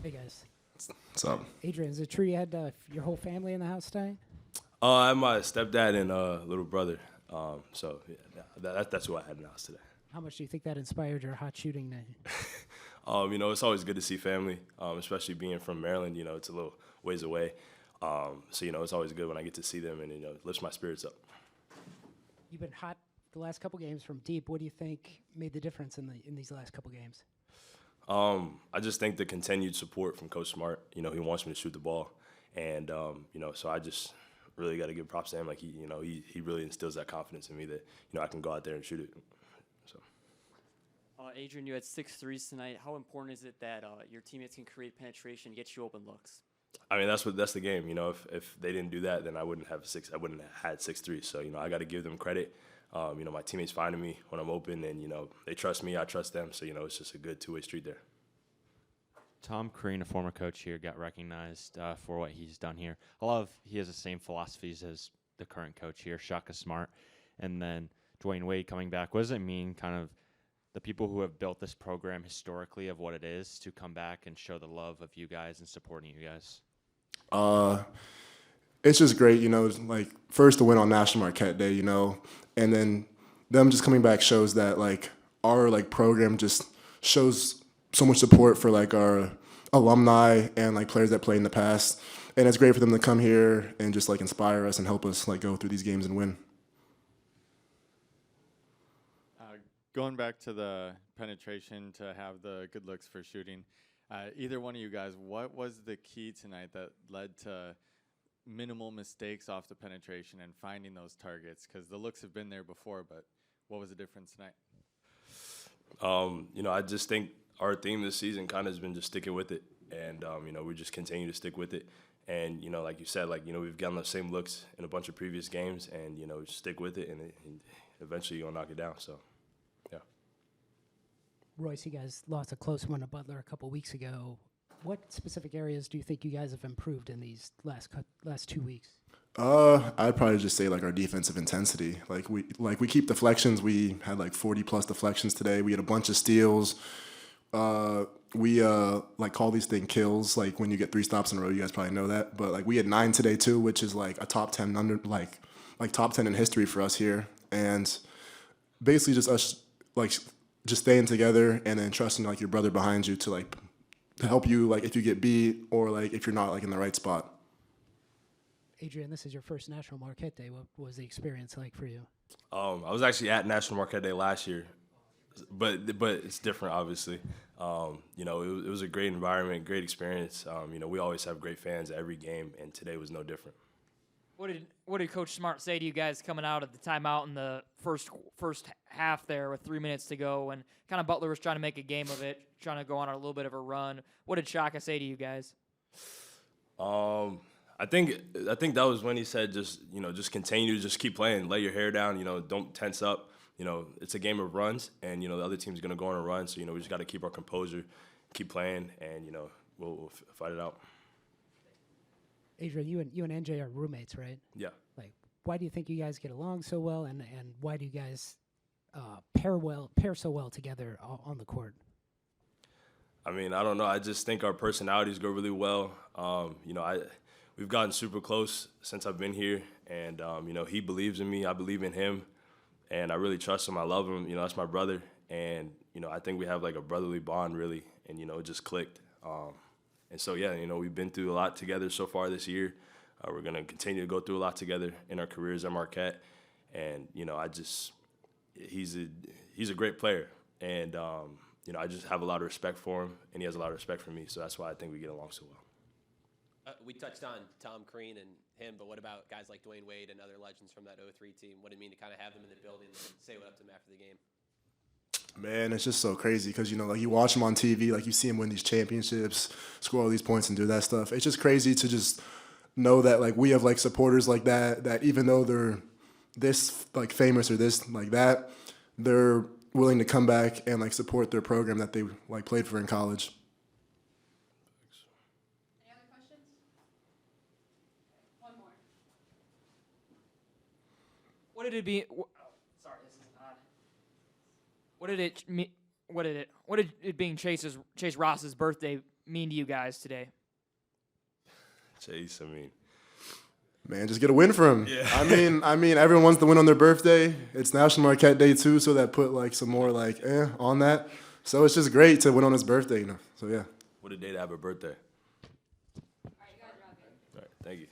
Hey guys. What's up? Adrien, is it true you had your whole family in the house tonight? I have my stepdad and little brother. So yeah, that's who I had in the house today. How much do you think that inspired your hot shooting night? It's always good to see family, especially being from Maryland. It's a little ways away. So it's always good when I get to see them and it lifts my spirits up. You've been hot the last couple games from deep. What do you think made the difference in these last couple games? I just think the continued support from Coach Smart. He wants me to shoot the ball, and so I just really got to give props to him. Like he really instills that confidence in me that I can go out there and shoot it. So. Adrien, you had 6 threes tonight. How important is it that your teammates can create penetration, get you open looks? I mean, that's the game. If they didn't do that, then I wouldn't have had 6 threes. So I got to give them credit. My teammates finding me when I'm open, and they trust me, I trust them. So it's just a good two-way street there. Tom Crean, a former coach here, got recognized for what he's done here. He has the same philosophies as the current coach here, Shaka Smart, and then Dwayne Wade coming back. What does it mean, kind of, the people who have built this program historically of what it is to come back and show the love of you guys and supporting you guys? It's just great, like first to win on National Marquette Day, and then them just coming back shows that like our like program just shows so much support for like our alumni and like players that played in the past, and it's great for them to come here and just like inspire us and help us like go through these games and win. Going back to the penetration to have the good looks for shooting, either one of you guys, what was the key tonight that led to minimal mistakes off the penetration and finding those targets? Because the looks have been there before, but what was the difference tonight? I just think our theme this season kind of has been just sticking with it, and we just continue to stick with it. And like you said, we've gotten the same looks in a bunch of previous games, and stick with it, and eventually you're gonna knock it down. So. Royce, you guys lost a close one to Butler a couple weeks ago. What specific areas do you think you guys have improved in these last 2 weeks? I'd probably just say like our defensive intensity. Like we keep deflections. We had like 40+ deflections today. We had a bunch of steals. We call these things kills. Like when you get 3 stops in a row, you guys probably know that. But like we had 9 today too, which is like a top 10 like top 10 in history for us here. And basically just us just staying together and then trusting like your brother behind you to help you like if you get beat or like if you're not like in the right spot. Adrien, this is your first National Marquette Day. What was the experience like for you? I was actually at National Marquette Day last year, but it's different, obviously. It was a great environment, great experience. We always have great fans at every game, and today was no different. What did Coach Smart say to you guys coming out of the timeout in the first half there with 3 minutes to go, and kind of Butler was trying to make a game of it, trying to go on a little bit of a run? What did Shaka say to you guys? I think that was when he said just continue, just keep playing, lay your hair down, don't tense up. It's a game of runs, and the other team's gonna go on a run, so we just got to keep our composure, keep playing, and we'll fight it out. Adrien, you and NJ are roommates, right? Yeah. Like, why do you think you guys get along so well, and why do you guys pair so well together on the court? I mean, I don't know. I just think our personalities go really well. We've gotten super close since I've been here, and he believes in me, I believe in him, and I really trust him. I love him. That's my brother, and I think we have like a brotherly bond, really, and it just clicked. And so, yeah, we've been through a lot together so far this year. We're going to continue to go through a lot together in our careers at Marquette. And, he's a great player. And, I just have a lot of respect for him, and he has a lot of respect for me. So that's why I think we get along so well. We touched on Tom Crean and him, but what about guys like Dwayne Wade and other legends from that 03 team? What did it mean to kind of have them in the building and say what up to them after the game? Man, it's just so crazy because, like you watch him on TV, like you see him win these championships, score all these points and do that stuff. It's just crazy to just know that, like, we have, like, supporters like that even though they're this, like, famous or this, like that, they're willing to come back and, like, support their program that they, like, played for in college. Any other questions? One more. What did it be? Sorry, this is odd. What did it being Chase Ross's birthday mean to you guys today? Chase, I mean, Man, just get a win for him. Yeah. I mean, everyone wants to win on their birthday. It's National Marquette Day too, so that put like some more like on that. So it's just great to win on his birthday, So yeah. what a day to have a birthday. All right, thank you.